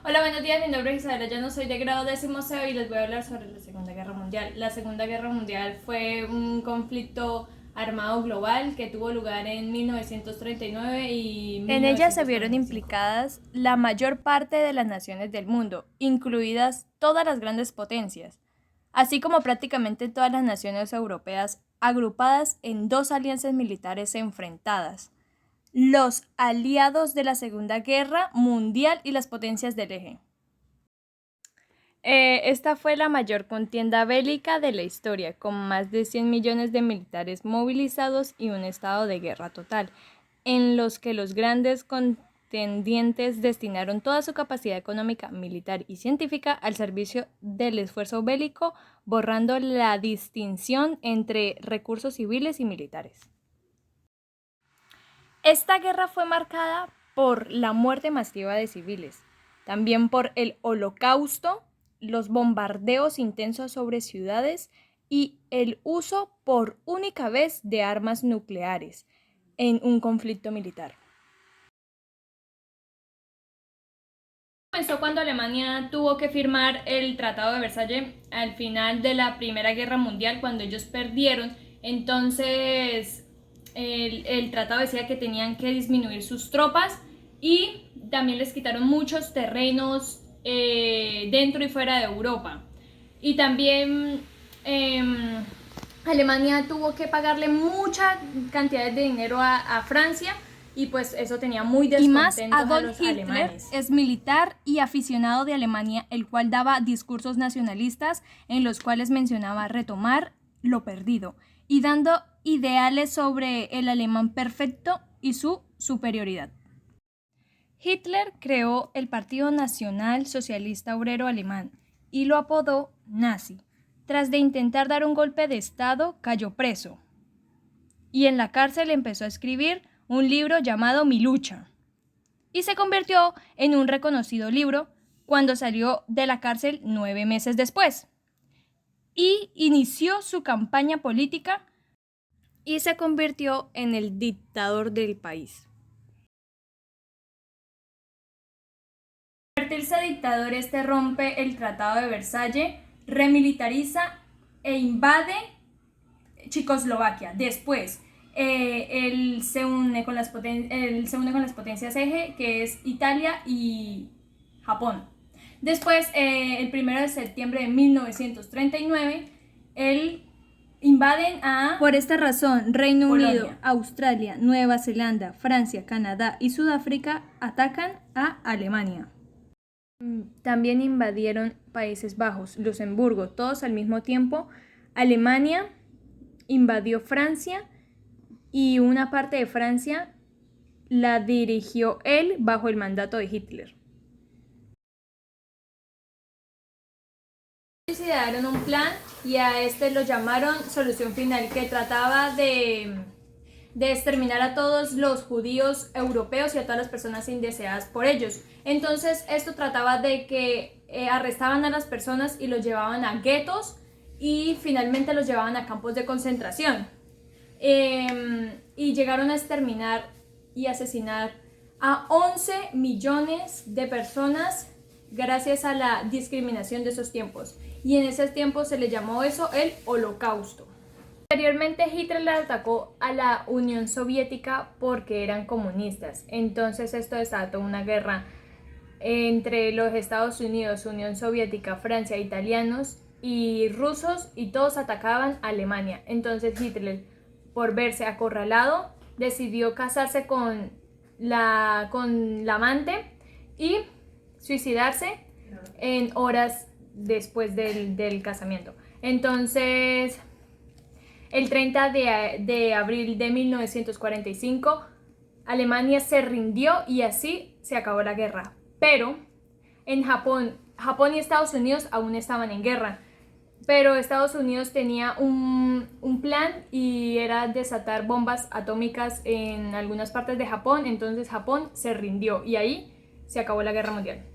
Hola, buenos días, mi nombre es Isabela, yo no soy de grado 10º y les voy a hablar sobre la Segunda Guerra Mundial. La Segunda Guerra Mundial fue un conflicto armado global que tuvo lugar en 1939 y En ella se vieron 1945. implicadas la mayor parte de las naciones del mundo, incluidas todas las grandes potencias, así como prácticamente todas las naciones europeas agrupadas en dos alianzas militares enfrentadas, los aliados de la Segunda Guerra Mundial y las potencias del eje. Esta fue la mayor contienda bélica de la historia, con más de 100 millones de militares movilizados y un estado de guerra total, en los que los grandes contendientes destinaron toda su capacidad económica, militar y científica al servicio del esfuerzo bélico, borrando la distinción entre recursos civiles y militares. Esta guerra fue marcada por la muerte masiva de civiles, también por el Holocausto, los bombardeos intensos sobre ciudades y el uso por única vez de armas nucleares en un conflicto militar. Comenzó cuando Alemania tuvo que firmar el Tratado de Versalles al final de la Primera Guerra Mundial, cuando ellos perdieron. Entonces el tratado decía que tenían que disminuir sus tropas y también les quitaron muchos terrenos dentro y fuera de Europa. Y también Alemania tuvo que pagarle mucha cantidad de dinero a Francia, y pues eso tenía muy Y más, descontentos a los Adolf Hitler alemanes. es militar y aficionado de Alemania, el cual daba discursos nacionalistas en los cuales mencionaba retomar lo perdido y dando ideales sobre el alemán perfecto y su superioridad. Hitler creó el Partido Nacional Socialista Obrero Alemán y lo apodó nazi. Tras de intentar dar un golpe de Estado, cayó preso y en la cárcel empezó a escribir un libro llamado Mi lucha y se convirtió en un reconocido libro cuando salió de la cárcel 9 meses después y inició su campaña política y se convirtió en el dictador del país. Al convertirse dictador, este rompe el Tratado de Versalles, remilitariza e invade Checoslovaquia. Después, él se une con las potencias eje, que es Italia y Japón. Después, el 1 de septiembre de 1939, él invaden a... Por esta razón, Reino Polonia. Unido, Australia, Nueva Zelanda, Francia, Canadá y Sudáfrica atacan a Alemania. También invadieron Países Bajos, Luxemburgo, todos al mismo tiempo. Alemania invadió Francia y una parte de Francia la dirigió él bajo el mandato de Hitler. Idearon un plan y a este lo llamaron Solución Final, que trataba de exterminar a todos los judíos europeos y a todas las personas indeseadas por ellos. Entonces esto trataba de que arrestaban a las personas y los llevaban a guetos y finalmente los llevaban a campos de concentración. Y llegaron a exterminar y asesinar a 11 millones de personas gracias a la discriminación de esos tiempos. Y en esos tiempos se le llamó eso el Holocausto. Posteriormente Hitler le atacó a la Unión Soviética porque eran comunistas. Entonces esto desató una guerra entre los Estados Unidos, Unión Soviética, Francia, italianos y rusos, y todos atacaban a Alemania. Entonces Hitler, por verse acorralado, decidió casarse con la amante y suicidarse en horas después del casamiento. Entonces, el 30 de abril de 1945, Alemania se rindió y así se acabó la guerra. Pero en Japón y Estados Unidos aún estaban en guerra. Pero Estados Unidos tenía un plan y era desatar bombas atómicas en algunas partes de Japón. Entonces Japón se rindió y ahí se acabó la guerra mundial.